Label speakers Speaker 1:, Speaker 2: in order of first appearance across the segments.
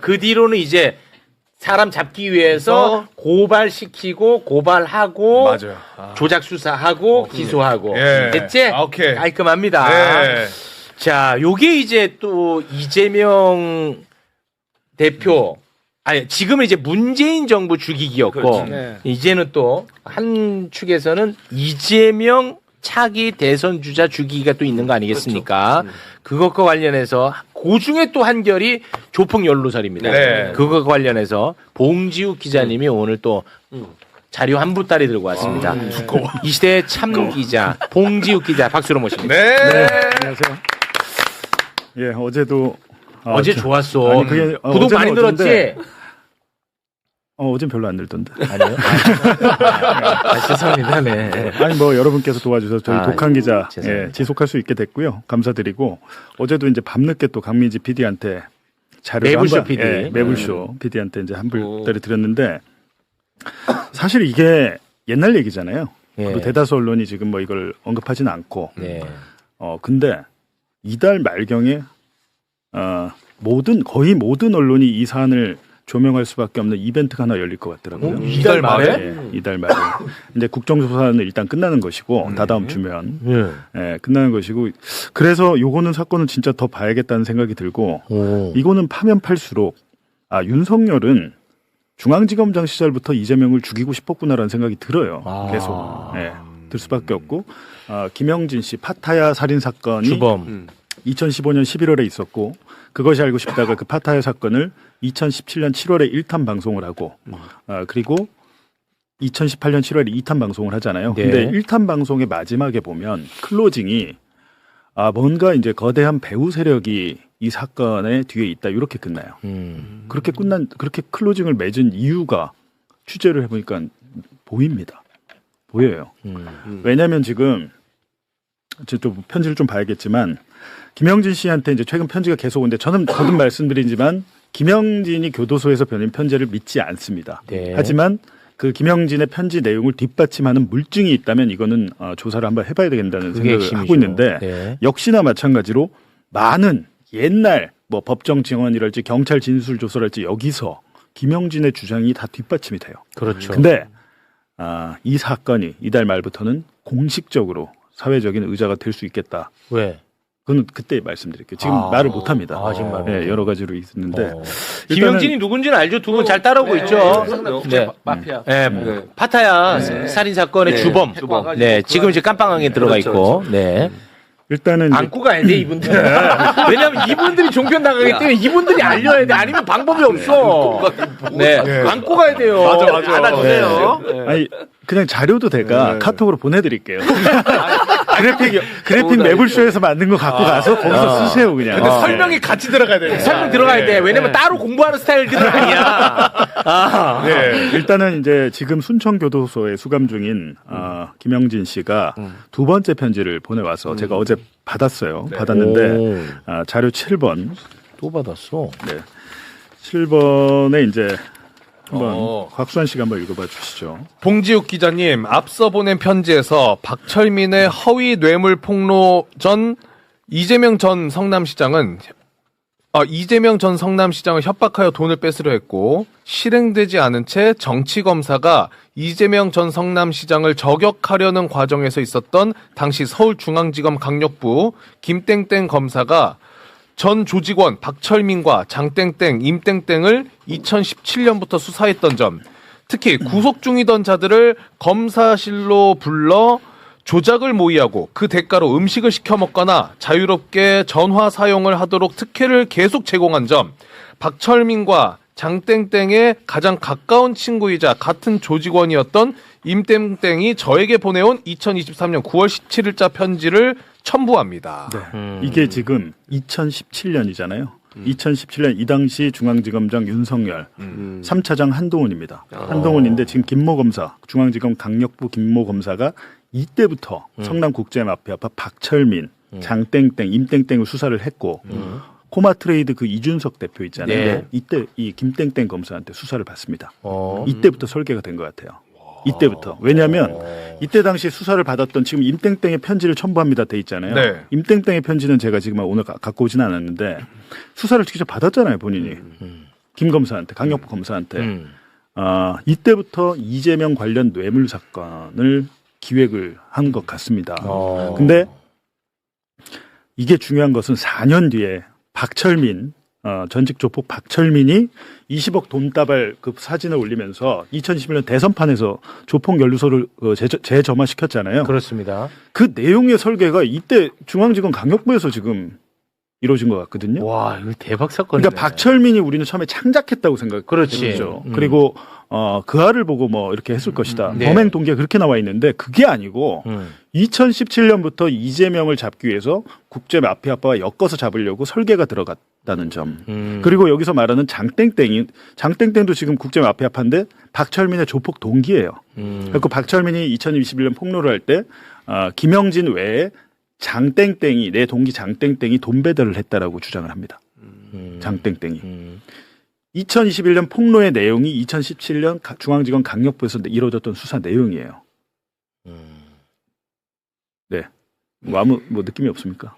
Speaker 1: 그 뒤로는 이제 사람 잡기 위해서 고발시키고 고발하고
Speaker 2: 맞아요.
Speaker 1: 조작 수사하고 기소하고 됐지?
Speaker 2: 오케이.
Speaker 1: 깔끔합니다.
Speaker 2: 네.
Speaker 1: 자, 요게 이제 또 이재명 대표 아니 지금은 이제 문재인 정부 죽이기였고 이제는 또 한 축에서는 이재명 차기 대선 주자 죽이기가 또 있는 거 아니겠습니까? 그것과 관련해서 그 중에 또 한결이 조폭 연루설입니다.
Speaker 2: 네.
Speaker 1: 그것과 관련해서 봉지욱 기자님이 오늘 또 자료 한 부따리 들고 왔습니다. 이 시대의 참 기자 봉지욱 기자 박수로 모십니다.
Speaker 2: 네.
Speaker 3: 안녕하세요. 예, 어제도
Speaker 1: 어제 좋았어.
Speaker 3: 아니, 그게,
Speaker 1: 구독
Speaker 3: 어제는
Speaker 1: 많이 늘었지?
Speaker 3: 어제인데, 어젠 별로 안 늘던데.
Speaker 1: 아니요. 죄송합니다. 네.
Speaker 3: 아니 뭐 여러분께서 도와주셔서 저희 독한 기자
Speaker 1: 죄송합니다.
Speaker 3: 지속할 수 있게 됐고요. 감사드리고 어제도 이제 밤늦게 또 강민지 PD한테
Speaker 1: 매불쇼 PD.
Speaker 3: 매불쇼 PD한테 이제 한 불짜리 드렸는데 사실 이게 옛날 얘기잖아요.
Speaker 1: 예.
Speaker 3: 그리고 대다수 언론이 지금 뭐 이걸 언급하지는 않고
Speaker 1: 네.
Speaker 3: 근데 이달 말경에 거의 모든 언론이 이 사안을 조명할 수밖에 없는 이벤트가 하나 열릴 것 같더라고요.
Speaker 1: 이달 말에?
Speaker 3: 예, 이달 말에. 이제 국정조사는 일단 끝나는 것이고 다다음 주면 끝나는 것이고 그래서 요거는 사건은 진짜 더 봐야겠다는 생각이 들고 이거는 파면 팔수록 윤석열은 중앙지검장 시절부터 이재명을 죽이고 싶었구나라는 생각이 들어요. 계속. 들 수밖에 없고 김영진 씨 파타야 살인 사건이
Speaker 1: 주범.
Speaker 3: 2015년 11월에 있었고 그것이 알고 싶다가 그 파타야 사건을 2017년 7월에 1탄 방송을 하고 그리고 2018년 7월에 2탄 방송을 하잖아요.
Speaker 1: 네.
Speaker 3: 근데 1탄 방송의 마지막에 보면 클로징이 뭔가 이제 거대한 배후 세력이 이 사건의 뒤에 있다 이렇게 끝나요. 그렇게 클로징을 맺은 이유가 취재를 해보니까 보여요. 왜냐하면 지금 또 편지를 좀 봐야겠지만 김영진 씨한테 이제 최근 편지가 계속 오는데 저는 거듭 말씀드리지만 김영진이 교도소에서 보낸 편지를 믿지 않습니다.
Speaker 1: 네.
Speaker 3: 하지만 그 김영진의 편지 내용을 뒷받침하는 물증이 있다면 이거는 조사를 한번 해봐야 된다는 생각을
Speaker 1: 핵심이죠.
Speaker 3: 하고 있는데
Speaker 1: 네.
Speaker 3: 역시나 마찬가지로 많은 옛날 뭐 법정 증언이랄지 경찰 진술 조서랄지 여기서 김영진의 주장이 다 뒷받침이 돼요.
Speaker 1: 그렇죠.
Speaker 3: 근데 이 사건이 이달 말부터는 공식적으로 사회적인 의자가 될 수 있겠다.
Speaker 1: 왜?
Speaker 3: 그건 그때 말씀드릴게요. 지금 말을 못 합니다.
Speaker 1: 정말.
Speaker 3: 네, 여러 가지로 있는데
Speaker 1: 김영진이 누군지는 알죠. 두 분 잘 따라오고 있죠. 네.
Speaker 4: 마피아.
Speaker 1: 네. 파타야 살인 사건의 주범. 네. 지금 이제 깜빵항에 들어가 있고. 네.
Speaker 3: 일단은
Speaker 1: 안고 가야 돼 이분들. 왜냐하면 이분들이 종편 나가기 때문에 이분들이 알려야 돼. 아니면 방법이 없어. 네. 안고 가야 돼요.
Speaker 2: 맞아.
Speaker 1: 알아주세요.
Speaker 3: 아니 그냥 자료도 제가 카톡으로 보내드릴게요. 그래픽 매불쇼에서 만든 거 갖고 가서 거기서 쓰세요 그냥.
Speaker 2: 근데 설명이 같이 들어가야 돼.
Speaker 1: 설명 들어가야 돼. 왜냐면 따로 공부하는 스타일들은 아니야.
Speaker 3: 네, 일단은 이제 지금 순천교도소에 수감 중인 김영진 씨가 두 번째 편지를 보내와서 제가 어제 받았어요. 받았는데 자료 7번.
Speaker 1: 또 받았어.
Speaker 3: 네. 7번에 이제 한번 곽수환 씨가 한번 읽어봐 주시죠.
Speaker 2: 봉지욱 기자님, 앞서 보낸 편지에서 박철민의 허위 뇌물 폭로 전 이재명 전 성남시장을 협박하여 돈을 뺏으려 했고 실행되지 않은 채 정치검사가 이재명 전 성남시장을 저격하려는 과정에서 있었던 당시 서울중앙지검 강력부 김땡땡 검사가 전 조직원 박철민과 장땡땡, 임땡땡을 2017년부터 수사했던 점, 특히 구속 중이던 자들을 검사실로 불러 조작을 모의하고 그 대가로 음식을 시켜 먹거나 자유롭게 전화 사용을 하도록 특혜를 계속 제공한 점, 박철민과 장땡땡의 가장 가까운 친구이자 같은 조직원이었던 임땡땡이 저에게 보내온 2023년 9월 17일자 편지를 첨부합니다.
Speaker 3: 네. 이게 지금 2017년이잖아요. 2017년 이 당시 중앙지검장 윤석열, 3차장 한동훈입니다. 한동훈인데 지금 김모 검사, 중앙지검 강력부 김모 검사가 이때부터 성남국제마피아파 박철민, 장땡땡, 임땡땡을 수사를 했고 코마트레이드 그 이준석 대표 있잖아요.
Speaker 1: 네.
Speaker 3: 이때 이 김땡땡 검사한테 수사를 받습니다. 이때부터 설계가 된 것 같아요. 이때부터. 왜냐하면 이때 당시 수사를 받았던 지금 임땡땡의 편지를 첨부합니다 돼 있잖아요.
Speaker 2: 네.
Speaker 3: 임땡땡의 편지는 제가 지금 오늘 갖고 오진 않았는데 수사를 직접 받았잖아요 본인이. 김 검사한테 강력부 검사한테 이때부터 이재명 관련 뇌물 사건을 기획을 한 것 같습니다. 근데 이게 중요한 것은 4년 뒤에 박철민 전직 조폭 박철민이 20억 돈다발 그 사진을 올리면서 2021년 대선판에서 조폭 연루소를 재점화시켰잖아요.
Speaker 1: 그렇습니다.
Speaker 3: 그 내용의 설계가 이때 중앙지검 강력부에서 지금 이루어진 것 같거든요.
Speaker 1: 와, 이거 대박 사건이네.
Speaker 3: 그러니까 박철민이 우리는 처음에 창작했다고 생각했죠.
Speaker 1: 그렇지.
Speaker 3: 그리고 그 알을 보고 뭐 이렇게 했을 것이다.
Speaker 1: 네.
Speaker 3: 범행 동기가 그렇게 나와 있는데 그게 아니고 2017년부터 이재명을 잡기 위해서 국제 마피아파와 엮어서 잡으려고 설계가 들어갔다는 점. 그리고 여기서 말하는 장땡땡도 지금 국제 마피아파인데 박철민의 조폭 동기예요. 그리고 박철민이 2021년 폭로를 할 때 김영진 외에 장땡땡이 내 동기 장땡땡이 돈 배달을 했다라고 주장을 합니다. 장땡땡이. 2021년 폭로의 내용이 2017년 중앙지검 강력부에서 이루어졌던 수사 내용이에요. 네. 뭐 아무 느낌이 없습니까?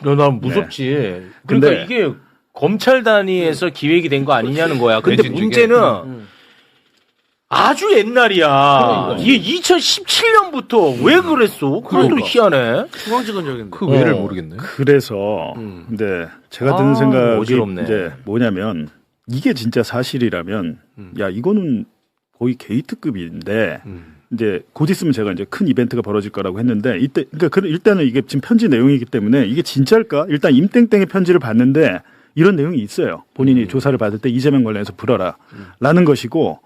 Speaker 1: 나 무섭지.
Speaker 3: 네.
Speaker 1: 그러니까
Speaker 3: 근데
Speaker 1: 이게 검찰 단위에서 기획이 된 거 아니냐는 거야. 근데 문제는 아주 옛날이야. 이게 2017년부터 왜 그랬어? 그것도 희한해.
Speaker 4: 중앙지검적인데.
Speaker 2: 그 왜를 모르겠네.
Speaker 3: 그래서 근데 제가 드는 생각이
Speaker 1: 어지럽네.
Speaker 3: 이제 뭐냐면 이게 진짜 사실이라면 야 이거는 거의 게이트급인데 이제 곧 있으면 제가 이제 큰 이벤트가 벌어질 거라고 했는데 이때 그러니까 일단은 이게 지금 편지 내용이기 때문에 이게 진짜일까? 일단 임땡땡의 편지를 봤는데 이런 내용이 있어요. 본인이 조사를 받을 때 이재명 관련해서 불어라라는 것이고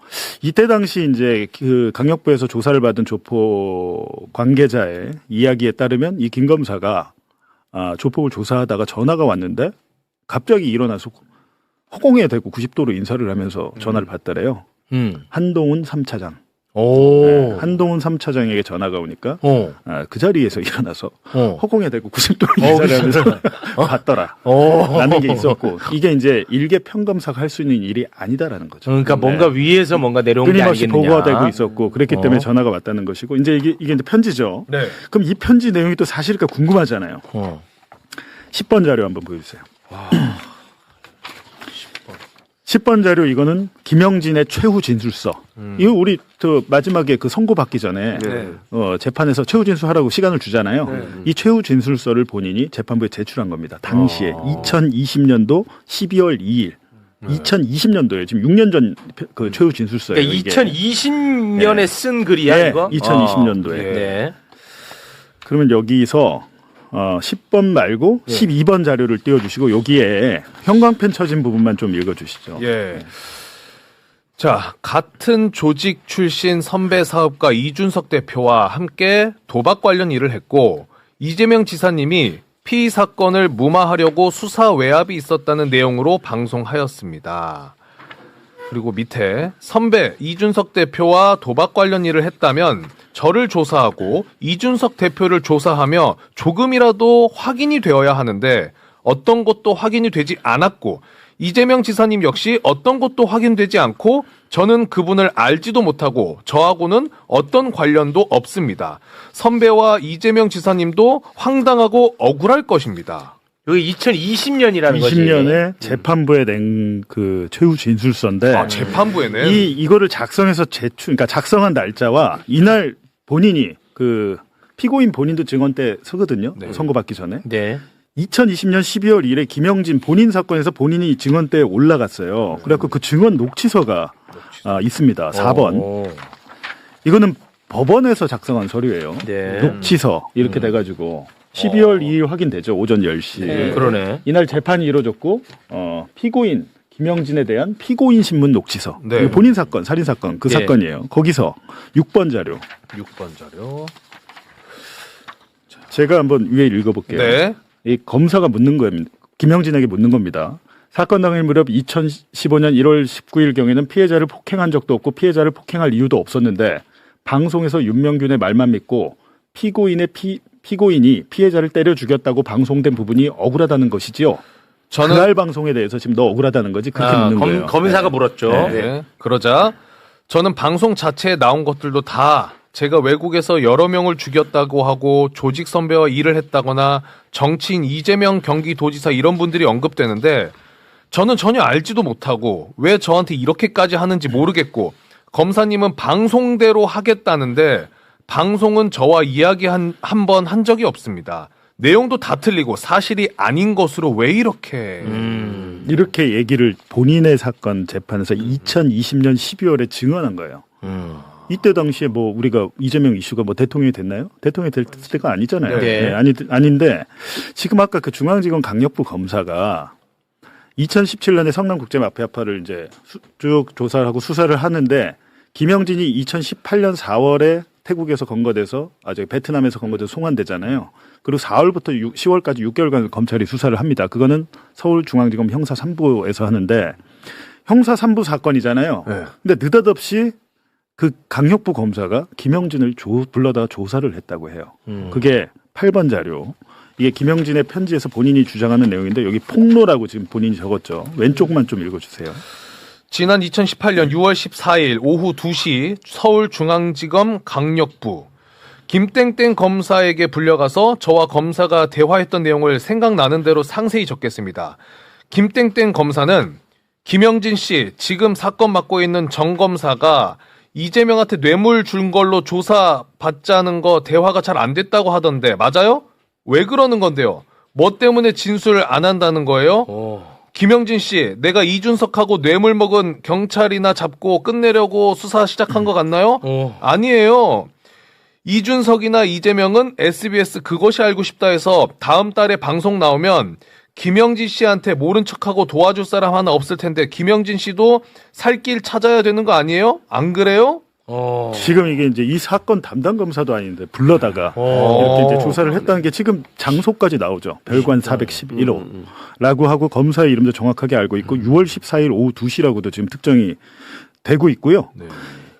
Speaker 3: 이때 당시 이제 그 강력부에서 조사를 받은 조폭 관계자의 이야기에 따르면 이 김 검사가 조폭을 조사하다가 전화가 왔는데 갑자기 일어나서 허공에 대고 90도로 인사를 하면서 전화를 받더래요. 한동훈 3차장. 네, 한동훈 3차장에게 전화가 오니까 그 자리에서 일어나서 허공에 대고 90도로 인사를 하면서 받더라. 라는 게 있었고 이게 이제 일개 평검사가 할 수 있는 일이 아니다라는 거죠.
Speaker 1: 그러니까 뭔가 위에서 뭔가 내려온 게
Speaker 3: 끊임없이
Speaker 1: 아니겠느냐.
Speaker 3: 보고가 되고 있었고 그랬기 때문에 전화가 왔다는 것이고 이제 이게 이제 편지죠.
Speaker 1: 네.
Speaker 3: 그럼 이 편지 내용이 또 사실일까 궁금하잖아요. 10번 자료 한번 보여주세요. 10번 자료 이거는 김영진의 최후 진술서. 이거 우리 마지막에 그 선고 받기 전에 재판에서 최후 진술하라고 시간을 주잖아요. 이 최후 진술서를 본인이 재판부에 제출한 겁니다. 당시에 2020년도 12월 2일. 2020년도에 지금 6년 전 그 최후 진술서예요.
Speaker 1: 그러니까 2020년에 쓴 글이야
Speaker 3: 네,
Speaker 1: 이거?
Speaker 3: 2020년도에.
Speaker 1: 네.
Speaker 3: 그러면 여기서 10번 말고 12번 자료를 띄워주시고 여기에 형광펜 쳐진 부분만 좀 읽어주시죠.
Speaker 2: 예. 자, 같은 조직 출신 선배 사업가 이준석 대표와 함께 도박 관련 일을 했고 이재명 지사님이 피의 사건을 무마하려고 수사 외압이 있었다는 내용으로 방송하였습니다. 그리고 밑에 선배 이준석 대표와 도박 관련 일을 했다면 저를 조사하고 이준석 대표를 조사하며 조금이라도 확인이 되어야 하는데 어떤 것도 확인이 되지 않았고 이재명 지사님 역시 어떤 것도 확인되지 않고 저는 그분을 알지도 못하고 저하고는 어떤 관련도 없습니다. 선배와 이재명 지사님도 황당하고 억울할 것입니다.
Speaker 1: 여기 2020년이라는 거지.
Speaker 3: 20년에 재판부에 낸 그 최후 진술서인데
Speaker 2: 재판부에는
Speaker 3: 이거를 작성해서 그러니까 작성한 날짜와 이날 본인이 그 피고인 본인도 증언 때 서거든요.
Speaker 2: 네.
Speaker 3: 선고받기 전에.
Speaker 1: 네.
Speaker 3: 2020년 12월 1일에 김영진 본인 사건에서 본인이 증언대에 올라갔어요. 그래갖고 그 증언 녹취서가 있습니다. 4번. 이거는 법원에서 작성한 서류예요.
Speaker 1: 네.
Speaker 3: 녹취서 이렇게 돼가지고 12월 2일 확인되죠. 오전 10시.
Speaker 1: 네. 그러네.
Speaker 3: 이날 재판이 이루어졌고 피고인 김영진에 대한 피고인 신문 녹취서.
Speaker 2: 네.
Speaker 3: 이거 본인 사건, 살인 사건 그
Speaker 1: 네.
Speaker 3: 사건이에요. 거기서 6번 자료.
Speaker 2: 6번 자료.
Speaker 3: 제가 한번 위에 읽어볼게요.
Speaker 2: 네.
Speaker 3: 이 검사가 묻는 겁니다. 김영진에게 묻는 겁니다. 사건 당일 무렵 2015년 1월 19일 경에는 피해자를 폭행한 적도 없고 피해자를 폭행할 이유도 없었는데 방송에서 윤명균의 말만 믿고 피고인이 피해자를 때려 죽였다고 방송된 부분이 억울하다는 것이지요.
Speaker 2: 저는
Speaker 3: 그날 방송에 대해서 지금 너 억울하다는 거지 그렇게 묻는 거예요.
Speaker 1: 검사가 물었죠.
Speaker 2: 네. 그러자 저는 방송 자체에 나온 것들도 다 제가 외국에서 여러 명을 죽였다고 하고 조직 선배와 일을 했다거나 정치인 이재명 경기도지사 이런 분들이 언급되는데 저는 전혀 알지도 못하고 왜 저한테 이렇게까지 하는지 모르겠고 검사님은 방송대로 하겠다는데 방송은 저와 이야기 한 번 한 적이 없습니다. 내용도 다 틀리고 사실이 아닌 것으로 왜 이렇게
Speaker 3: 이렇게 얘기를 본인의 사건 재판에서 2020년 12월에 증언한 거예요. 이때 당시에 뭐 우리가 이재명 이슈가 뭐 대통령이 됐나요? 대통령이 될 때가 아니잖아요.
Speaker 1: 네.
Speaker 3: 아닌데 지금 아까 그 중앙지검 강력부 검사가 2017년에 성남국제마피아파를 이제 쭉 조사를 하고 수사를 하는데 김영진이 2018년 4월에 태국에서 검거돼서 저기 베트남에서 검거돼서 송환되잖아요. 그리고 4월부터 10월까지 6개월간 검찰이 수사를 합니다. 그거는 서울중앙지검 형사 3부에서 하는데 형사 3부 사건이잖아요.
Speaker 2: 네.
Speaker 3: 근데 느닷없이 그 강력부 검사가 김영진을 불러다가 조사를 했다고 해요. 그게 8번 자료. 이게 김영진의 편지에서 본인이 주장하는 내용인데 여기 폭로라고 지금 본인이 적었죠. 왼쪽만 좀 읽어주세요.
Speaker 2: 지난 2018년 6월 14일 오후 2시 서울중앙지검 강력부 김땡땡 검사에게 불려가서 저와 검사가 대화했던 내용을 생각나는 대로 상세히 적겠습니다. 김땡땡 검사는 김영진 씨 지금 사건 맡고 있는 정 검사가 이재명한테 뇌물 준 걸로 조사 받자는 거 대화가 잘 안 됐다고 하던데 맞아요? 왜 그러는 건데요? 뭐 때문에 진술을 안 한다는 거예요? 김영진 씨, 내가 이준석하고 뇌물 먹은 경찰이나 잡고 끝내려고 수사 시작한 것 같나요? 아니에요. 이준석이나 이재명은 SBS 그것이 알고 싶다 해서 다음 달에 방송 나오면 김영진 씨한테 모른 척하고 도와줄 사람 하나 없을 텐데 김영진 씨도 살 길 찾아야 되는 거 아니에요? 안 그래요?
Speaker 3: 지금 이게 이제 이 사건 담당 검사도 아닌데 불러다가 이렇게 이제 조사를 했다는 게 지금 장소까지 나오죠. 별관 411호라고 하고 검사의 이름도 정확하게 알고 있고 6월 14일 오후 2시라고도 지금 특정이 되고 있고요.
Speaker 2: 네.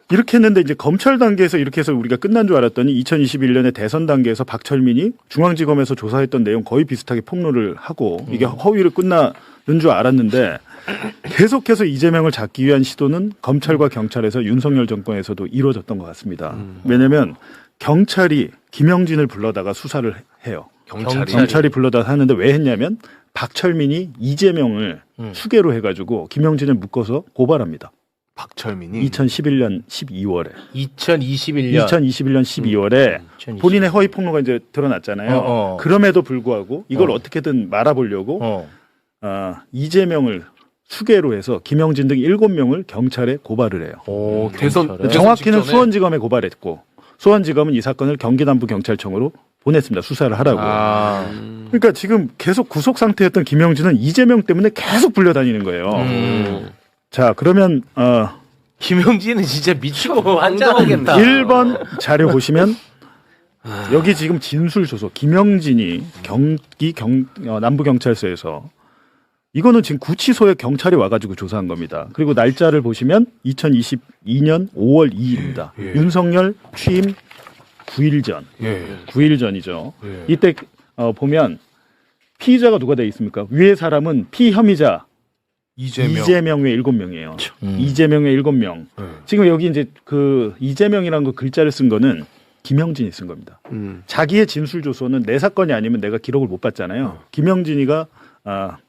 Speaker 3: 이렇게 했는데 이제 검찰 단계에서 이렇게 해서 우리가 끝난 줄 알았더니 2021년에 대선 단계에서 박철민이 중앙지검에서 조사했던 내용 거의 비슷하게 폭로를 하고 이게 허위로 끝나는 줄 알았는데 계속해서 이재명을 잡기 위한 시도는 검찰과 경찰에서 윤석열 정권에서도 이루어졌던 것 같습니다. 왜냐하면 경찰이 김영진을 불러다가 수사를 해요. 경찰이 불러다가 하는데 왜 했냐면 박철민이 이재명을 수개로 해가지고 김영진을 묶어서 고발합니다.
Speaker 2: 박철민이
Speaker 3: 2011년 12월에
Speaker 1: 2021년
Speaker 3: 12월에 본인의 허위 폭로가 이제 드러났잖아요. 그럼에도 불구하고 이걸 어떻게든 말아보려고 이재명을 수개로 해서 김영진 등 7명을 경찰에 고발을 해요.
Speaker 2: 대선
Speaker 3: 정확히는
Speaker 2: 직전에?
Speaker 3: 수원지검에 고발했고 수원지검은 이 사건을 경기남부경찰청으로 보냈습니다. 수사를 하라고. 그러니까 지금 계속 구속 상태였던 김영진은 이재명 때문에 계속 불려다니는 거예요. 자, 그러면
Speaker 1: 김영진은 진짜 미치고 환장하겠다.
Speaker 3: 1번 자료 보시면 여기 지금 진술 조서 김영진이 남부경찰서에서 이거는 지금 구치소에 경찰이 와가지고 조사한 겁니다. 그리고 날짜를 보시면 2022년 5월 2일입니다. 윤석열 취임 9일 전. 9일 전이죠. 이때 보면 피의자가 누가 돼 있습니까? 위에 사람은 피혐의자 이재명의 7명이에요. 이재명의 7명. 지금 여기 이제 그 이재명이라는 그 글자를 쓴 거는 김영진이 쓴 겁니다. 자기의 진술 조서는 내 사건이 아니면 내가 기록을 못 받잖아요. 김영진이가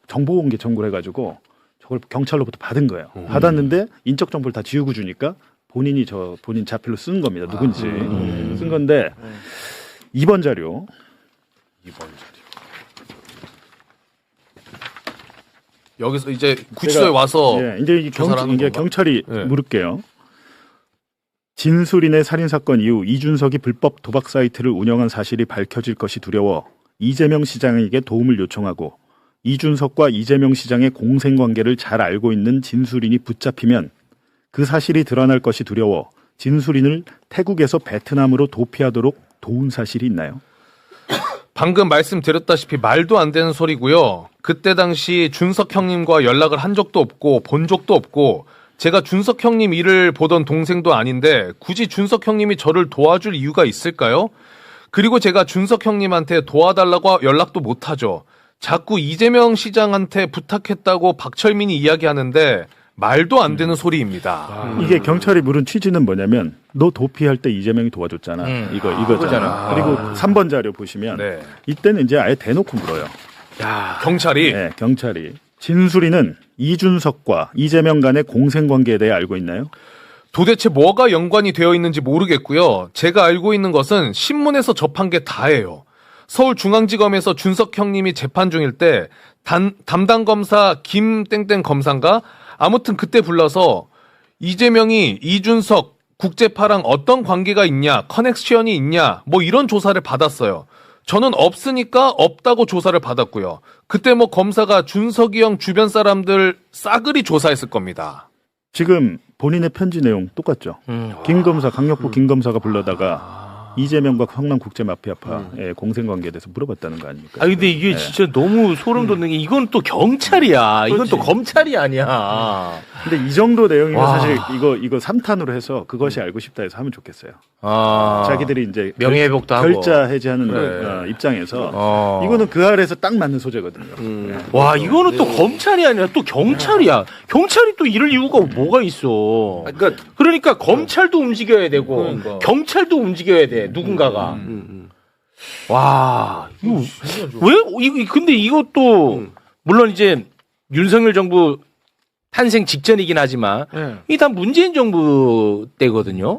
Speaker 3: 정보공개 청구를 해가지고 저걸 경찰로부터 받은 거예요. 받았는데 인적 정보를 다 지우고 주니까 본인이 본인 자필로 쓴 겁니다. 누군지 쓴 건데 2번 자료.
Speaker 2: 여기서 이제 구치소에 와서
Speaker 3: 이제 이게 경찰이 물을게요. 진술인의 살인사건 이후 이준석이 불법 도박 사이트를 운영한 사실이 밝혀질 것이 두려워 이재명 시장에게 도움을 요청하고 이준석과 이재명 시장의 공생관계를 잘 알고 있는 진술인이 붙잡히면 그 사실이 드러날 것이 두려워 진술인을 태국에서 베트남으로 도피하도록 도운 사실이 있나요?
Speaker 2: 방금 말씀드렸다시피 말도 안 되는 소리고요. 그때 당시 준석 형님과 연락을 한 적도 없고 본 적도 없고 제가 준석 형님 일을 보던 동생도 아닌데 굳이 준석 형님이 저를 도와줄 이유가 있을까요? 그리고 제가 준석 형님한테 도와달라고 연락도 못하죠. 자꾸 이재명 시장한테 부탁했다고 박철민이 이야기하는데 말도 안 되는 소리입니다.
Speaker 3: 이게 경찰이 물은 취지는 뭐냐면 너 도피할 때 이재명이 도와줬잖아. 이거잖아. 그리고 3번 자료 보시면 이때는 이제 아예 대놓고 물어요.
Speaker 2: 경찰이?
Speaker 3: 네, 경찰이. 진수리는 이준석과 이재명 간의 공생관계에 대해 알고 있나요?
Speaker 2: 도대체 뭐가 연관이 되어 있는지 모르겠고요. 제가 알고 있는 것은 신문에서 접한 게 다예요. 서울중앙지검에서 준석 형님이 재판 중일 때 담당 검사 김땡땡 검사인가? 아무튼 그때 불러서 이재명이 이준석 국제파랑 어떤 관계가 있냐, 커넥션이 있냐, 뭐 이런 조사를 받았어요. 저는 없으니까 없다고 조사를 받았고요. 그때 뭐 검사가 준석이 형 주변 사람들 싸그리 조사했을 겁니다.
Speaker 3: 지금 본인의 편지 내용 똑같죠. 김 검사, 강력부 김 검사가 불러다가 이재명과 성남 국제마피아파의 공생관계에 대해서 물어봤다는 거 아닙니까?
Speaker 1: 아 근데 이게 진짜 너무 소름 돋는 게 이건 또 경찰이야. 이건 또 검찰이 아니야.
Speaker 3: 근데 이 정도 내용이면
Speaker 1: 와.
Speaker 3: 사실 이거 3탄으로 해서 그것이 알고 싶다 해서 하면 좋겠어요.
Speaker 1: 아.
Speaker 3: 자기들이 이제
Speaker 1: 명예회복도 하고.
Speaker 3: 결자 해지하는
Speaker 2: 그래.
Speaker 3: 입장에서 이거는 그 아래에서 딱 맞는 소재거든요. 네.
Speaker 1: 와 이거는 또 검찰이 아니라 또 경찰이야. 경찰이 또 이럴 이유가 뭐가 있어. 그러니까 검찰도 움직여야 되고
Speaker 2: 그러니까.
Speaker 1: 경찰도 움직여야 돼. 누군가가. 와 이거 근데 이것도 물론 이제 윤석열 정부 탄생 직전이긴 하지만 이게 다 문재인 정부 때거든요.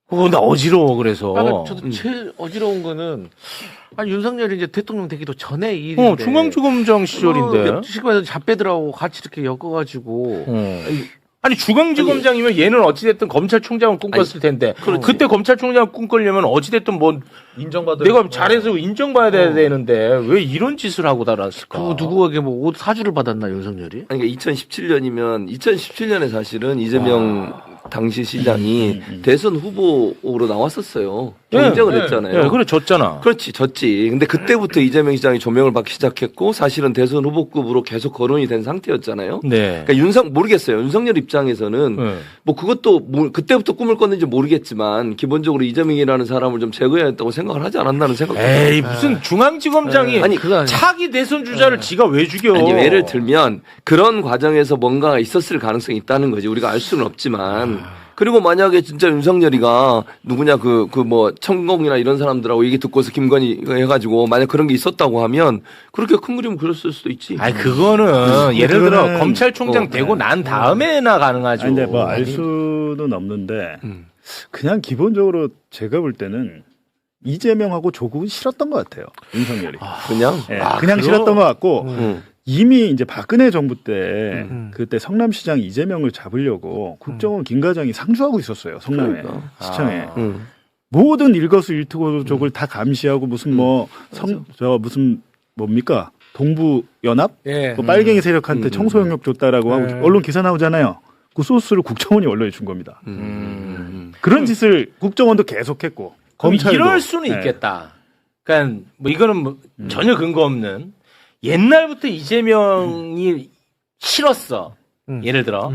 Speaker 1: 그거 나 어지러워 그래서.
Speaker 4: 아, 저도 제일 어지러운 거는 아니 윤석열이 이제 대통령 되기도 전에 이 일인데
Speaker 1: 중앙지검장 시절인데.
Speaker 4: 시간에서 잡배들하고 같이 이렇게 엮어가지고
Speaker 1: 아니 중앙지검장이면 얘는 어찌됐든 검찰총장을 꿈꿨을 텐데 그때 검찰총장을 꿈꾸려면 어찌됐든 뭐
Speaker 2: 인정받을
Speaker 1: 내가 잘해서 인정받아야 되는데 왜 이런 짓을 하고 달았을까?
Speaker 4: 그 누구에게 뭐 옷 사주를 받았나 윤석열이?
Speaker 5: 아니, 그러니까 2017년이면 2017년에 사실은 이재명 당시 시장이 대선 후보로 나왔었어요. 경쟁을 했잖아요.
Speaker 1: 예, 그래 졌잖아.
Speaker 5: 그렇지, 졌지. 근데 그때부터 이재명 시장이 조명을 받기 시작했고 사실은 대선 후보급으로 계속 거론이 된 상태였잖아요.
Speaker 1: 네.
Speaker 5: 그러니까 모르겠어요. 윤석열 입장에서는 뭐 그것도 그때부터 꿈을 꿨는지 모르겠지만 기본적으로 이재명이라는 사람을 좀 제거해야 했다고 생각을 하지 않았나는 생각도
Speaker 1: 에이 무슨 중앙지검장이
Speaker 5: 아니,
Speaker 4: 그거 아니야.
Speaker 1: 차기 대선 주자를 지가 왜 죽여?
Speaker 5: 아니, 예를 들면 그런 과정에서 뭔가 있었을 가능성이 있다는 거지. 우리가 알 수는 없지만. 그리고 만약에 진짜 윤석열이가 누구냐 뭐 천공이나 이런 사람들하고 얘기 듣고서 김건희 해가지고 만약 그런 게 있었다고 하면 그렇게 큰 그림 그렸을 수도 있지.
Speaker 1: 아니 그거는 예를 들어
Speaker 3: 그거는-
Speaker 1: 검찰총장 되고 난 다음에나 가능하죠.
Speaker 3: 아니, 근데 뭐 알 수는 없는데 그냥 기본적으로 제가 볼 때는 이재명하고 조국은 싫었던 것 같아요. 윤석열이.
Speaker 5: 그냥
Speaker 3: 예, 그냥 싫었던 것 같고
Speaker 5: 음.
Speaker 3: 이미 이제 박근혜 정부 때 그때 성남시장 이재명을 잡으려고 국정원 김과장이 상주하고 있었어요. 성남에
Speaker 5: 그러니까.
Speaker 3: 시청에 모든 일거수일투족을 다 감시하고 무슨 무슨 뭡니까 동부 연합
Speaker 4: 예.
Speaker 3: 뭐 빨갱이 세력한테 청소 영역 줬다라고 하고 언론 기사 나오잖아요. 그 소스를 국정원이 언론에 준 겁니다. 그런 짓을 국정원도 계속했고
Speaker 1: 그럼
Speaker 3: 검찰도
Speaker 1: 이럴 수는
Speaker 3: 예.
Speaker 1: 있겠다. 그러니까 뭐 이거는 뭐 전혀 근거 없는 옛날부터 이재명이 싫었어. 예를 들어.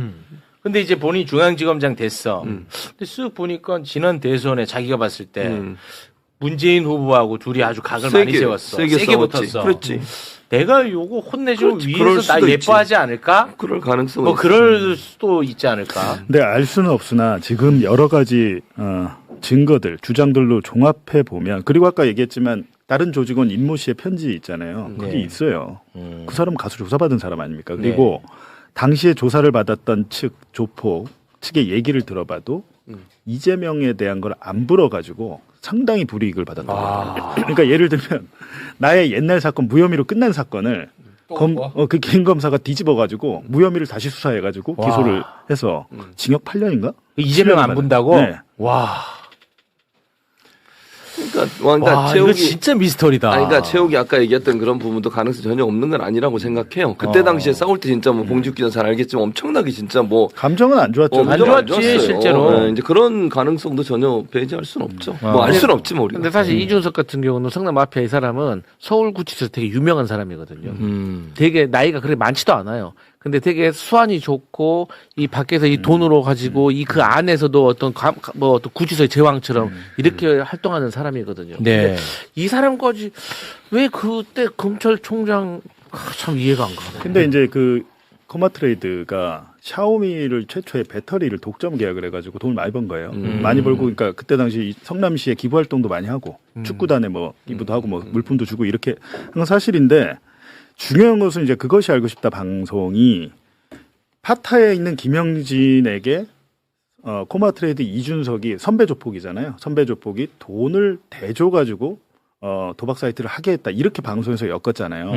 Speaker 1: 근데 이제 본인이 중앙지검장 됐어. 근데 쓱 보니까 지난 대선에 자기가 봤을 때 문재인 후보하고 둘이 아주 각을 많이 세웠어. 세게
Speaker 5: 싸웠지.
Speaker 1: 붙었어.
Speaker 5: 그렇지.
Speaker 1: 내가 요거 혼내주고
Speaker 5: 그렇지. 그럴
Speaker 1: 위에서 나
Speaker 5: 수도
Speaker 1: 예뻐하지 않을까?
Speaker 5: 그럴 가능성은
Speaker 1: 뭐
Speaker 5: 있지.
Speaker 1: 그럴 수도 있지 않을까?
Speaker 3: 근데 알 수는 없으나 지금 여러 가지 증거들, 주장들로 종합해 보면 그리고 아까 얘기했지만 다른 조직원 임모 씨의 편지 있잖아요. 그게
Speaker 1: 네.
Speaker 3: 있어요. 그 사람 가수 조사받은 사람 아닙니까? 그리고 당시에 조사를 받았던 측 조폭 측의 얘기를 들어봐도 이재명에 대한 걸 안 불어가지고 상당히 불이익을 받았다. 그러니까 예를 들면 나의 옛날 사건 무혐의로 끝난 사건을 그 김 검사가 뒤집어가지고 무혐의를 다시 수사해가지고 기소를 해서 징역 8년인가?
Speaker 1: 이재명 안 본다고?
Speaker 3: 네.
Speaker 1: 와.
Speaker 5: 그러니까
Speaker 1: 와, 이거
Speaker 5: 최욱이
Speaker 1: 진짜 미스터리다.
Speaker 5: 아니, 그러니까 최욱이 아까 얘기했던 그런 부분도 가능성이 전혀 없는 건 아니라고 생각해요. 그때 당시에 싸울 때 진짜 뭐 봉지욱 기자 잘 알겠지만 엄청나게 진짜 뭐
Speaker 3: 감정은 안 좋았죠.
Speaker 1: 안 좋았지, 실제로.
Speaker 5: 이제 그런 가능성도 전혀 배제할 수는 없죠. 뭐 알 수는 없지 뭐 우리가.
Speaker 4: 근데 사실 이준석 같은 경우는 성남 마피아 이 사람은 서울구치소에서 되게 유명한 사람이거든요. 되게 나이가 그렇게 많지도 않아요. 근데 되게 수완이 좋고 이 밖에서 이 돈으로 가지고 이 그 안에서도 어떤 어떤 구치소의 제왕처럼 이렇게 활동하는 사람이거든요.
Speaker 1: 네.
Speaker 4: 근데 이 사람까지 왜 그때 검찰총장 참 이해가 안 가.
Speaker 3: 근데 이제 그 코마트레이드가 샤오미를 최초의 배터리를 독점 계약을 해가지고 돈을 많이 번 거예요. 많이 벌고 그러니까 그때 당시 성남시에 기부 활동도 많이 하고 축구단에 뭐 기부도 하고 뭐 물품도 주고 이렇게 한 건 사실인데 중요한 것은 이제 그것이 알고 싶다 방송이 파타에 있는 김영진에게 코마 트레이드 이준석이 선배 조폭이잖아요. 선배 조폭이 돈을 대줘가지고 도박 사이트를 하게 했다. 이렇게 방송에서 엮었잖아요.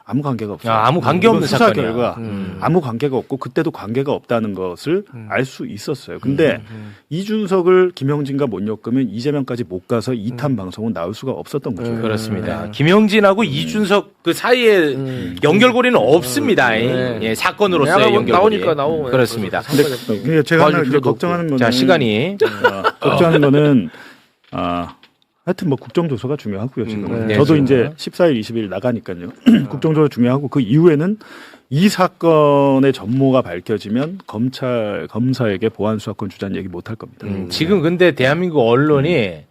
Speaker 3: 아무 관계가 없어요.
Speaker 1: 아무 관계 없는
Speaker 3: 수사
Speaker 1: 사건이야.
Speaker 3: 결과 아무 관계가 없고 그때도 관계가 없다는 것을 알 수 있었어요. 근데 이준석을 김영진과 못 엮으면 이재명까지 못 가서 2탄 방송은 나올 수가 없었던 거죠.
Speaker 1: 그렇습니다. 김영진하고 이준석 그 사이에 연결고리는 없습니다. 예, 사건으로서의 연결고리.
Speaker 4: 나오니까 나오고
Speaker 1: 그렇습니다.
Speaker 3: 근데 제가 하나 이제 걱정하는 거는
Speaker 1: 자, 시간이
Speaker 3: 걱정하는 거는 하여튼 뭐 국정조사가 중요하고요 지금.
Speaker 1: 네,
Speaker 3: 저도
Speaker 1: 지금.
Speaker 3: 이제 14일, 20일 나가니까요. 국정조사 중요하고 그 이후에는 이 사건의 전모가 밝혀지면 검사에게 보안 수사권 주자는 얘기 못 할 겁니다.
Speaker 1: 지금 근데 대한민국 언론이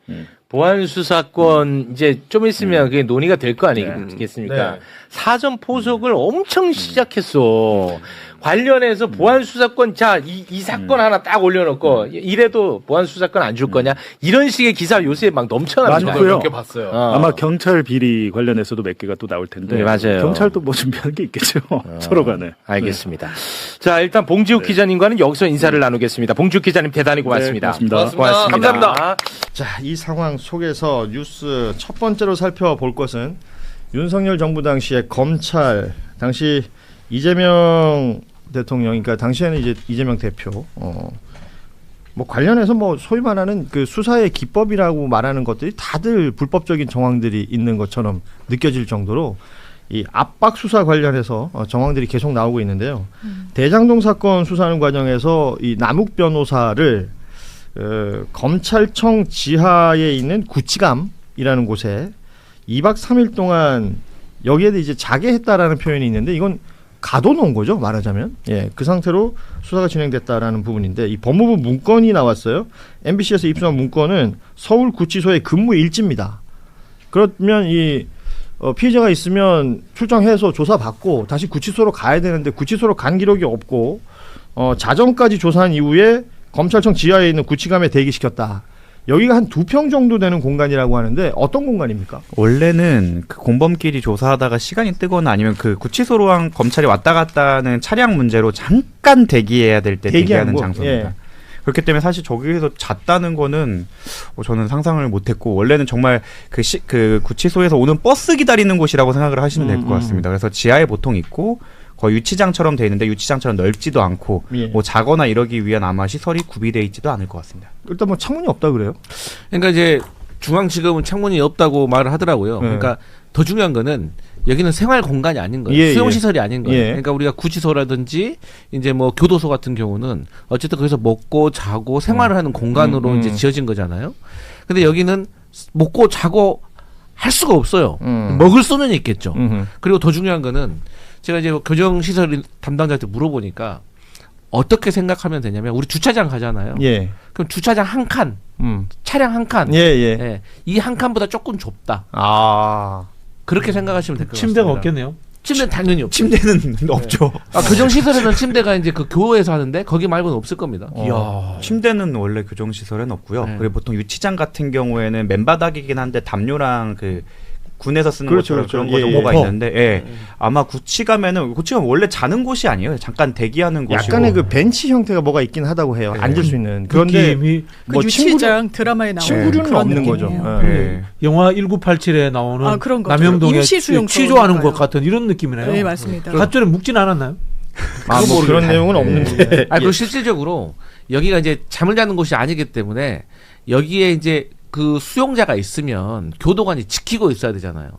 Speaker 1: 보안 수사권 이제 좀 있으면 그게 논의가 될 거 아니겠습니까?
Speaker 2: 네.
Speaker 1: 사전 포석을 엄청 시작했어. 관련해서 보안 수사권 이 사건 하나 딱 올려놓고 이래도 보안 수사권 안 줄 거냐 이런 식의 기사 요새 막 넘쳐납니다.
Speaker 3: 많고요.
Speaker 2: 몇 개 봤어요.
Speaker 3: 아마 경찰 비리 관련해서도 몇 개가 또 나올 텐데.
Speaker 1: 네, 맞아요.
Speaker 3: 경찰도 뭐 준비하는 게 있겠죠. 서로 간에.
Speaker 1: 알겠습니다. 자, 일단 봉지욱 기자님과는 여기서 인사를 나누겠습니다. 봉지욱 기자님 대단히 고맙습니다.
Speaker 3: 네, 고맙습니다.
Speaker 1: 감사합니다.
Speaker 6: 자, 이 상황 속에서 뉴스 첫 번째로 살펴볼 것은 윤석열 정부 당시에 검찰 당시 이재명 대통령, 그러니까 당시에는 이제 이재명 대표, 뭐 관련해서 뭐 소위 말하는 그 수사의 기법이라고 말하는 것들이 다들 불법적인 정황들이 있는 것처럼 느껴질 정도로 이 압박 수사 관련해서 정황들이 계속 나오고 있는데요. 대장동 사건 수사하는 과정에서 이 남욱 변호사를 검찰청 지하에 있는 구치감이라는 곳에 2박 3일 동안 여기에 이제 자게 했다라는 표현이 있는데 이건 가둬놓은 거죠, 말하자면. 예, 그 상태로 수사가 진행됐다라는 부분인데 이 법무부 문건이 나왔어요. MBC에서 입수한 문건은 서울구치소의 근무 일지입니다. 그러면 이 피해자가 있으면 출정해서 조사받고 다시 구치소로 가야 되는데 구치소로 간 기록이 없고 자정까지 조사한 이후에 검찰청 지하에 있는 구치감에 대기시켰다. 여기가 한 2평 정도 되는 공간이라고 하는데 어떤 공간입니까?
Speaker 7: 원래는 그 공범끼리 조사하다가 시간이 뜨거나 아니면 그 구치소로 한 검찰이 왔다 갔다 하는 차량 문제로 잠깐 대기해야 될 때 대기하는 장소입니다.
Speaker 6: 예.
Speaker 7: 그렇기 때문에 사실 저기에서 잤다는 거는 저는 상상을 못했고 원래는 정말 그 구치소에서 오는 버스 기다리는 곳이라고 생각을 하시면 될 것 같습니다. 그래서 지하에 보통 있고 거의 유치장처럼 돼 있는데 유치장처럼 넓지도 않고
Speaker 6: 예.
Speaker 7: 뭐 자거나 이러기 위한 아마 시설이 구비되어 있지도 않을 것 같습니다.
Speaker 6: 일단 뭐 창문이 없다 그래요?
Speaker 4: 그러니까 이제 중앙지검은 창문이 없다고 말을 하더라고요. 그러니까 더 중요한 거는 여기는 생활 공간이 아닌 거예요.
Speaker 6: 예,
Speaker 4: 수용
Speaker 6: 예.
Speaker 4: 시설이 아닌 거예요.
Speaker 6: 예.
Speaker 4: 그러니까 우리가 구치소라든지 이제 뭐 교도소 같은 경우는 어쨌든 거기서 먹고 자고 생활을 하는 공간으로 이제 지어진 거잖아요. 근데 여기는 먹고 자고 할 수가 없어요. 먹을 수는 있겠죠. 그리고 더 중요한 거는 제가 이제 교정시설 담당자한테 물어보니까 어떻게 생각하면 되냐면 우리 주차장 가잖아요.
Speaker 6: 예.
Speaker 4: 그럼 주차장 한 칸, 차량 한 칸.
Speaker 6: 예, 예.
Speaker 4: 예. 이 한 칸보다 조금 좁다.
Speaker 6: 아.
Speaker 4: 그렇게 생각하시면 될 것 같습니다.
Speaker 8: 침대가 없겠네요.
Speaker 4: 침대는 당연히 없죠.
Speaker 7: 침대는 없죠.
Speaker 4: 교정시설에는 침대가 이제 그 교호에서 하는데 거기 말고는 없을 겁니다.
Speaker 7: 침대는 원래 교정시설에는 없고요.
Speaker 4: 네.
Speaker 7: 그리고 보통 유치장 같은 경우에는 맨바닥이긴 한데 담요랑 그 군에서 쓰는
Speaker 6: 그렇죠,
Speaker 7: 것처럼
Speaker 6: 그렇죠.
Speaker 7: 그런 거
Speaker 6: 예,
Speaker 7: 정도가
Speaker 6: 예.
Speaker 7: 있는데 예. 아마 구치감은 원래 자는 곳이 아니에요. 잠깐 대기하는 곳이고
Speaker 6: 약간의 그 벤치 형태가 뭐가 있긴 하다고 해요. 앉을 수 있는. 그런데
Speaker 8: 느낌이
Speaker 6: 뭐
Speaker 9: 유치장 드라마에 나오는
Speaker 6: 친구류는
Speaker 9: 그런
Speaker 6: 없는 거죠.
Speaker 9: 느낌이에요.
Speaker 7: 예.
Speaker 8: 영화 1987에 나오는
Speaker 9: 아, 그런 거죠.
Speaker 8: 남영동에
Speaker 9: 임시수용소
Speaker 8: 취조하는 것
Speaker 9: 그러니까요.
Speaker 8: 같은 이런 느낌이네요.
Speaker 9: 네, 맞습니다.
Speaker 8: 갓전에 묵진 않았나요?
Speaker 6: 뭐 그런 내용은 없는데.
Speaker 4: 그리고 실질적으로 여기가 이제 잠을 자는 곳이 아니기 때문에 여기에 이제 그 수용자가 있으면 교도관이 지키고 있어야 되잖아요.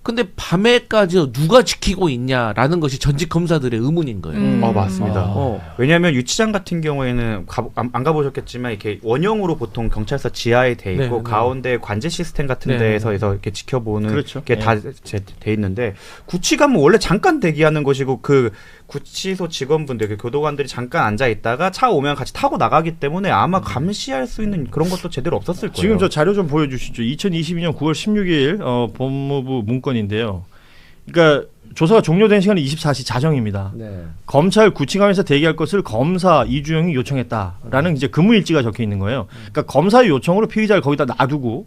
Speaker 4: 근데 밤에까지 누가 지키고 있냐라는 것이 전직 검사들의 의문인 거예요.
Speaker 7: 맞습니다. 왜냐하면 유치장 같은 경우에는 안 가보셨겠지만 이렇게 원형으로 보통 경찰서 지하에 돼 있고
Speaker 8: 네,
Speaker 7: 가운데 관제 시스템 같은
Speaker 8: 네,
Speaker 7: 데에서 이렇게 지켜보는
Speaker 6: 그렇죠.
Speaker 7: 게 다 돼 있는데 구치감은 원래 잠깐 대기하는 것이고 그 구치소 직원분들 그 교도관들이 잠깐 앉아 있다가 차 오면 같이 타고 나가기 때문에 아마 감시할 수 있는 그런 것도 제대로 없었을 거예요.
Speaker 6: 지금 저 자료 좀 보여주시죠. 2022년 9월 16일 법무부 문건인데요. 그러니까 조사가 종료된 시간은 24시 자정입니다.
Speaker 4: 네.
Speaker 6: 검찰 구치감에서 대기할 것을 검사 이주영이 요청했다라는 이제 근무일지가 적혀 있는 거예요. 그러니까 검사의 요청으로 피의자를 거기다 놔두고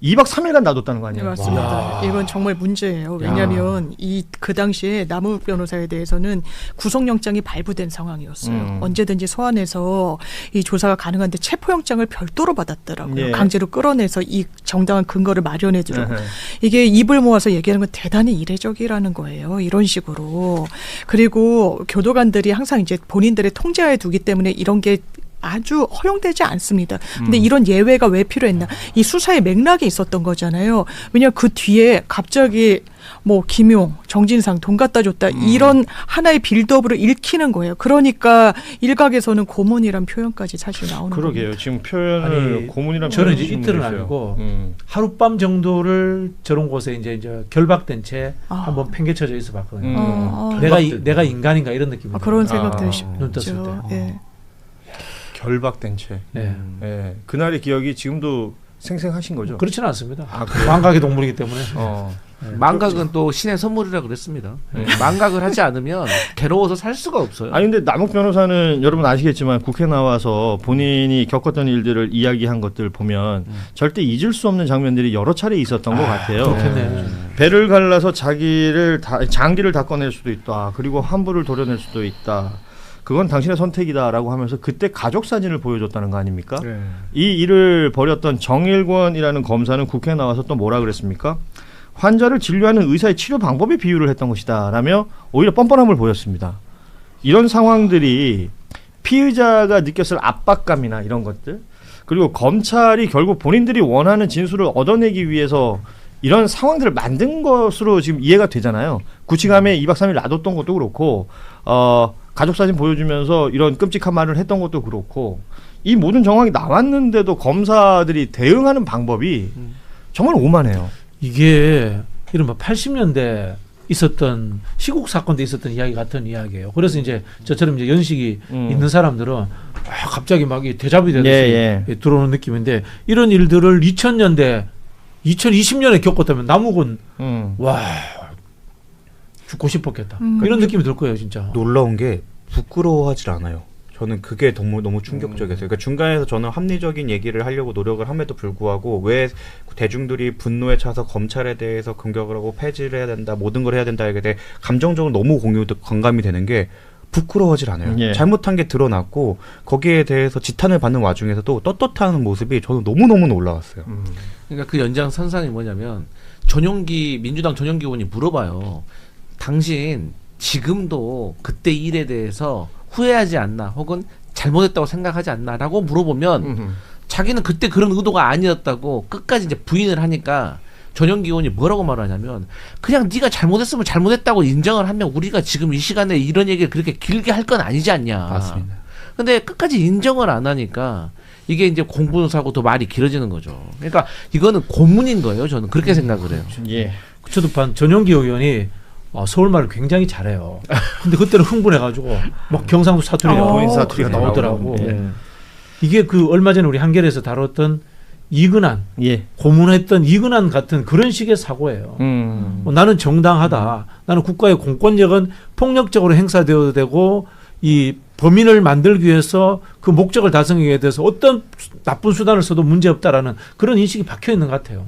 Speaker 6: 2박 3일간 놔뒀다는 거
Speaker 9: 네,
Speaker 6: 아니에요?
Speaker 9: 맞습니다. 이건 정말 문제예요. 왜냐하면 그 당시에 남욱 변호사에 대해서는 구속영장이 발부된 상황이었어요. 언제든지 소환해서 이 조사가 가능한데 체포영장을 별도로 받았더라고요.
Speaker 6: 예.
Speaker 9: 강제로 끌어내서 이 정당한 근거를 마련해주려고. 이게 입을 모아서 얘기하는 건 대단히 이례적이라는 거예요. 이런 식으로. 그리고 교도관들이 항상 이제 본인들의 통제하에 두기 때문에 이런 게 아주 허용되지 않습니다. 근데 이런 예외가 왜 필요했나? 이 수사의 맥락이 있었던 거잖아요. 왜냐하면 그 뒤에 갑자기 뭐 김용, 정진상 돈 갖다 줬다 이런 하나의 빌드업으로 읽히는 거예요. 그러니까 일각에서는 고문이란 표현까지 사실 나오는 거예요.
Speaker 6: 그러게요. 지금 표현을
Speaker 8: 아니,
Speaker 6: 고문이라는
Speaker 8: 저는
Speaker 6: 표현을
Speaker 8: 이제
Speaker 6: 쓰는
Speaker 8: 이틀은
Speaker 6: 분이 있어요.
Speaker 8: 아니고 하룻밤 정도를 저런 곳에 이제 결박된 채 한번 팽개쳐져 있어 봤거든요. 내가 인간인가 이런 느낌이
Speaker 9: 그런 생각
Speaker 8: 눈 떴을
Speaker 9: 드시죠.
Speaker 8: 때.
Speaker 9: 예.
Speaker 6: 결박된 채.
Speaker 8: 네.
Speaker 6: 예. 그날의 기억이 지금도 생생하신 거죠?
Speaker 8: 그렇지는 않습니다.
Speaker 6: 그래요?
Speaker 8: 망각의 동물이기 때문에.
Speaker 4: 망각은 또 신의 선물이라 그랬습니다. 망각을 하지 않으면 괴로워서 살 수가 없어요.
Speaker 6: 아니 근데 남욱 변호사는 여러분 아시겠지만 국회 나와서 본인이 겪었던 일들을 이야기한 것들 보면 절대 잊을 수 없는 장면들이 여러 차례 있었던 것 같아요.
Speaker 8: 그렇겠네.
Speaker 6: 배를 갈라서 장기를 다 꺼낼 수도 있다. 그리고 환부를 도려낼 수도 있다. 그건 당신의 선택이다라고 하면서 그때 가족 사진을 보여줬다는 거 아닙니까? 이 일을 벌였던 정일권이라는 검사는 국회에 나와서 또 뭐라 그랬습니까? 환자를 진료하는 의사의 치료 방법에 비유를 했던 것이다 라며 오히려 뻔뻔함을 보였습니다. 이런 상황들이 피의자가 느꼈을 압박감이나 이런 것들, 그리고 검찰이 결국 본인들이 원하는 진술을 얻어내기 위해서 이런 상황들을 만든 것으로 지금 이해가 되잖아요. 구치감에 2박 3일 놔뒀던 것도 그렇고 가족 사진 보여주면서 이런 끔찍한 말을 했던 것도 그렇고, 이 모든 정황이 나왔는데도 검사들이 대응하는 방법이 정말 오만해요.
Speaker 8: 이게 이른바 80년대 있었던 시국 사건 때 있었던 이야기 같은 이야기예요. 그래서 이제 저처럼 이제 연식이 있는 사람들은 갑자기 막 대자뷰 되듯이 들어오는 느낌인데, 이런 일들을 2000년대 2020년에 겪었다면 남욱은 와 죽고 싶었겠다. 이런 느낌이 들 거예요, 진짜.
Speaker 7: 놀라운 게 부끄러워하질 않아요. 저는 그게 너무 충격적이었어요. 그러니까 중간에서 저는 합리적인 얘기를 하려고 노력을 함에도 불구하고 왜 대중들이 분노에 차서 검찰에 대해서 공격을 하고 폐지를 해야 된다, 모든 걸 해야 된다 이게 대해 감정적으로 너무 공감이 되는 게 부끄러워하질 않아요.
Speaker 6: 예.
Speaker 7: 잘못한 게 드러났고 거기에 대해서 지탄을 받는 와중에서도 떳떳하는 모습이 저는 너무너무 놀라웠어요.
Speaker 4: 그러니까 그 연장선상이 뭐냐면 민주당 전용기 의원이 물어봐요. 당신 지금도 그때 일에 대해서 후회하지 않나, 혹은 잘못했다고 생각하지 않나 라고 물어보면 자기는 그때 그런 의도가 아니었다고 끝까지 이제 부인을 하니까 전용기 의원이 뭐라고 말하냐면, 그냥 네가 잘못했으면 잘못했다고 인정을 하면 우리가 지금 이 시간에 이런 얘기를 그렇게 길게 할 건 아니지 않냐.
Speaker 7: 맞습니다.
Speaker 4: 근데 끝까지 인정을 안 하니까 이게 이제 공분사고 더 말이 길어지는 거죠. 그러니까 이거는 고문인 거예요. 저는 그렇게 생각을 해요.
Speaker 6: 예.
Speaker 8: 저도 전용기 의원이 서울말을 굉장히 잘해요. 근데 그때는 흥분해가지고 막 경상도 사투리가 나오더라고. 이게 그 얼마 전에 우리 한겨레에서 다뤘던 이근한, 고문했던 이근한 같은 그런 식의 사고예요. 나는 정당하다. 나는 국가의 공권력은 폭력적으로 행사되어도 되고, 이 범인을 만들기 위해서 그 목적을 달성하기 위해서 어떤 나쁜 수단을 써도 문제없다라는 그런 인식이 박혀 있는 것 같아요.